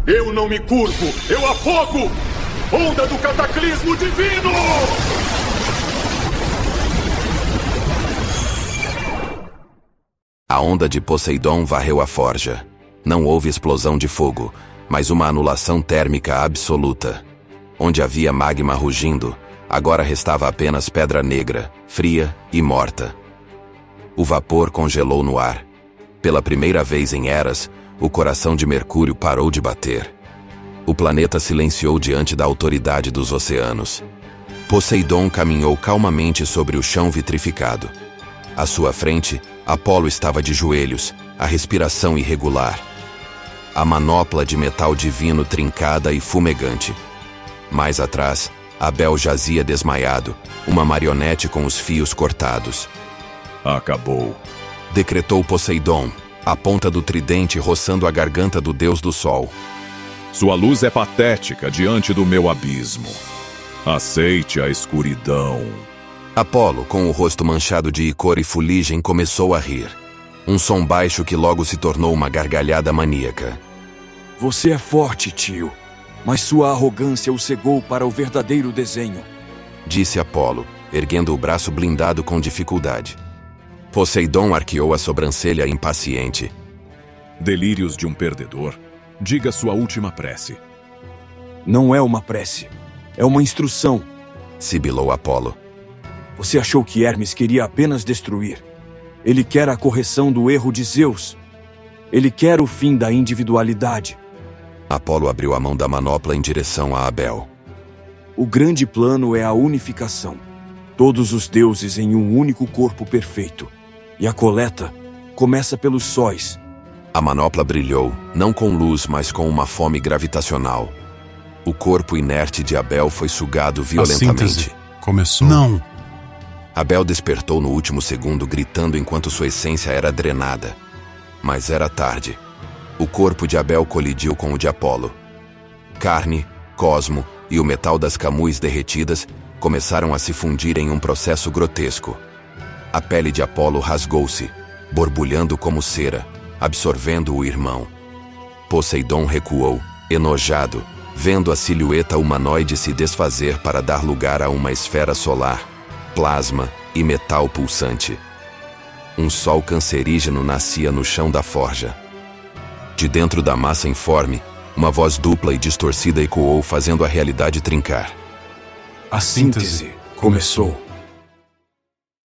Eu não me curvo, eu afogo! Onda do cataclismo divino! A onda de Poseidon varreu a forja. Não houve explosão de fogo, mas uma anulação térmica absoluta. Onde havia magma rugindo, agora restava apenas pedra negra, fria e morta. O vapor congelou no ar. Pela primeira vez em eras, o coração de Mercúrio parou de bater. O planeta silenciou diante da autoridade dos oceanos. Poseidon caminhou calmamente sobre o chão vitrificado. À sua frente, Apolo estava de joelhos, a respiração irregular. A manopla de metal divino trincada e fumegante. Mais atrás, Abel jazia desmaiado, uma marionete com os fios cortados. Acabou, Decretou Poseidon, a ponta do tridente roçando a garganta do deus do sol. Sua luz é patética diante do meu abismo. Aceite a escuridão. Apolo, com o rosto manchado de icor e fuligem, começou a rir. Um som baixo que logo se tornou uma gargalhada maníaca. Você é forte, tio, mas sua arrogância o cegou para o verdadeiro desenho. Disse Apolo, erguendo o braço blindado com dificuldade. Poseidon arqueou a sobrancelha impaciente. Delírios de um perdedor. Diga sua última prece. Não é uma prece, é uma instrução. Sibilou Apolo. Você achou que Hermes queria apenas destruir. Ele quer a correção do erro de Zeus. Ele quer o fim da individualidade. Apolo abriu a mão da manopla em direção a Abel. O grande plano é a unificação. Todos os deuses em um único corpo perfeito. E a coleta começa pelos sóis. A manopla brilhou, não com luz, mas com uma fome gravitacional. O corpo inerte de Abel foi sugado violentamente. A síntese começou. Não. Abel despertou no último segundo, gritando enquanto sua essência era drenada. Mas era tarde. O corpo de Abel colidiu com o de Apolo. Carne, cosmo e o metal das camuis derretidas começaram a se fundir em um processo grotesco. A pele de Apolo rasgou-se, borbulhando como cera, absorvendo o irmão. Poseidon recuou, enojado, vendo a silhueta humanoide se desfazer para dar lugar a uma esfera solar, plasma e metal pulsante. Um sol cancerígeno nascia no chão da forja. De dentro da massa informe, uma voz dupla e distorcida ecoou, fazendo a realidade trincar. A síntese começou.